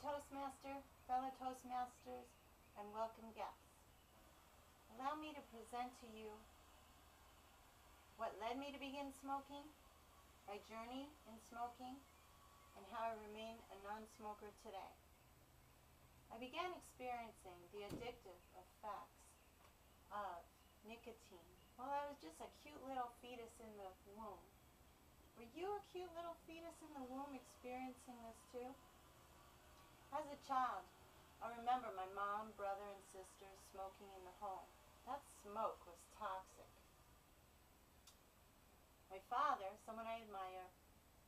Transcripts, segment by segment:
Toastmaster, fellow Toastmasters, and welcome guests. Allow me to present to you what led me to begin smoking, my journey in smoking, and how I remain a non-smoker today. I began experiencing the addictive effects of nicotine while I was just a cute little fetus in the womb. Were you a cute little fetus in the womb experiencing this too? As a child, I remember my mom, brother, and sisters smoking in the home. That smoke was toxic. My father, someone I admire,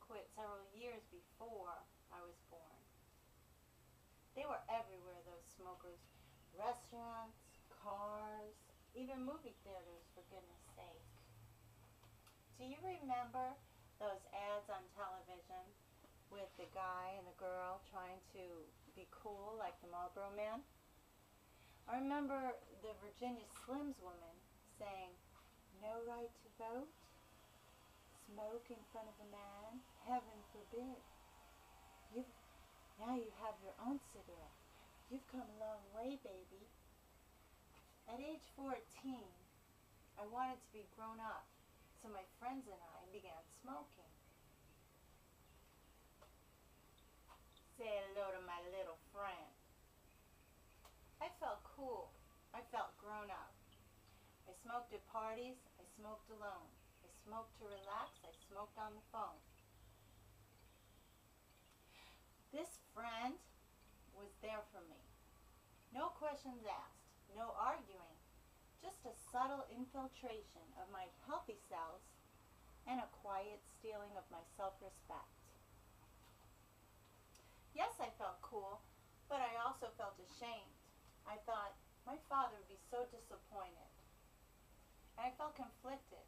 quit several years before I was born. They were everywhere, those smokers. Restaurants, cars, even movie theaters, for goodness sake. Do you remember those ads on television with the guy and the girl trying to be cool like the Marlboro Man? I remember the Virginia Slims woman saying, "No right to vote? Smoke in front of a man? Heaven forbid. Now you have your own cigarette. You've come a long way, baby." At age 14, I wanted to be grown up, so my friends and I began smoking. Say hello to my little friend. I felt cool. I felt grown up. I smoked at parties. I smoked alone. I smoked to relax. I smoked on the phone. This friend was there for me. No questions asked. No arguing. Just a subtle infiltration of my healthy cells and a quiet stealing of my self-respect. Yes, I felt cool, but I also felt ashamed. I thought my father would be so disappointed. And I felt conflicted.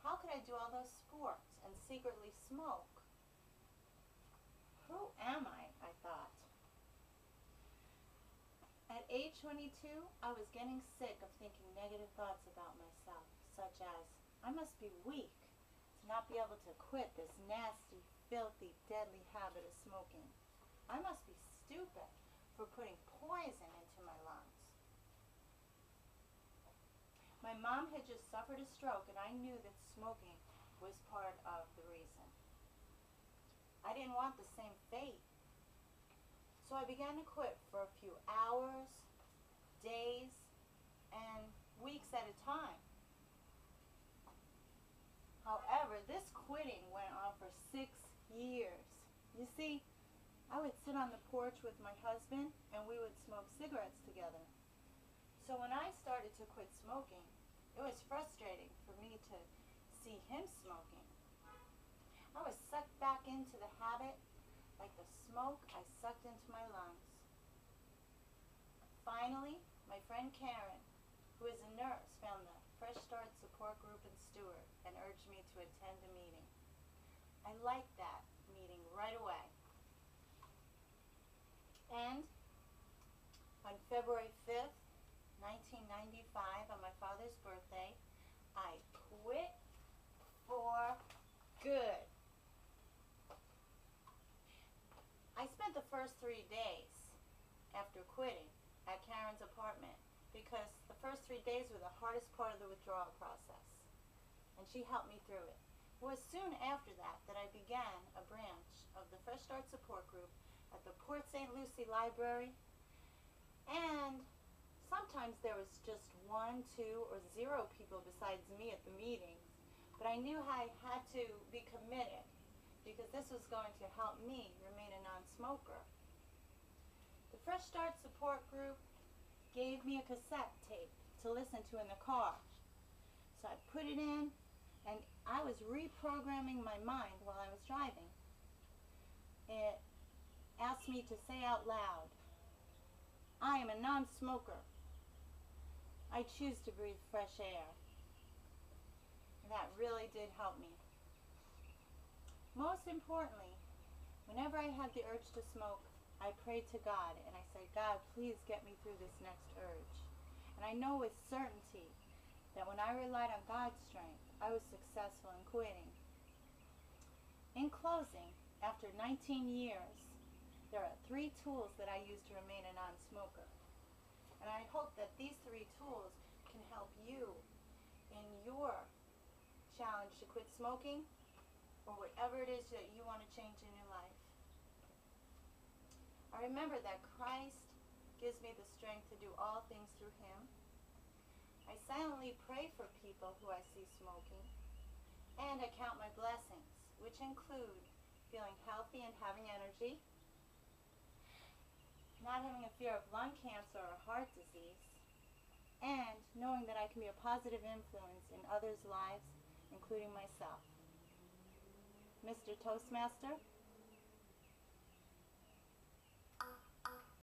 How could I do all those sports and secretly smoke? Who am I thought. At age 22, I was getting sick of thinking negative thoughts about myself, such as, I must be weak to not be able to quit this nasty, filthy, deadly habit of smoking. I must be stupid for putting poison into my lungs. My mom had just suffered a stroke, and I knew that smoking was part of the reason. I didn't want the same fate. So I began to quit for a few hours, days, and weeks at a time. However, this quitting went on for 6 years. You see, I would sit on the porch with my husband and we would smoke cigarettes together. So when I started to quit smoking, it was frustrating for me to see him smoking. I was sucked back into the habit like the smoke I sucked into my lungs. Finally, my friend Karen, who is a nurse, found the Fresh Start support group in Stewart and urged me to attend a meeting. I liked that meeting right away. And on February 5th, 1995, on my father's birthday, I quit for good. I spent the first 3 days after quitting at Karen's apartment because the first 3 days were the hardest part of the withdrawal process, and she helped me through it. It was soon after that that I began a branch of the Fresh Start support group at the Port St. Lucie Library, and sometimes there was just 1, 2, or 0 people besides me at the meetings, but I knew I had to be committed because this was going to help me remain a non-smoker. The Fresh Start support group gave me a cassette tape to listen to in the car. So I put it in, and I was reprogramming my mind while I was driving. It asked me to say out loud, "I am a non-smoker. I choose to breathe fresh air." And that really did help me. Most importantly, whenever I had the urge to smoke, I prayed to God and I said, "God, please get me through this next urge." And I know with certainty that when I relied on God's strength, I was successful in quitting. In closing, after 19 years, There are 3 tools that I use to remain a non-smoker. And I hope that these 3 tools can help you in your challenge to quit smoking or whatever it is that you want to change in your life. I remember that Christ gives me the strength to do all things through Him. I silently pray for people who I see smoking. And I count my blessings, which include feeling healthy and having energy, not having a fear of lung cancer or heart disease, and knowing that I can be a positive influence in others' lives, including myself. Mr. Toastmaster,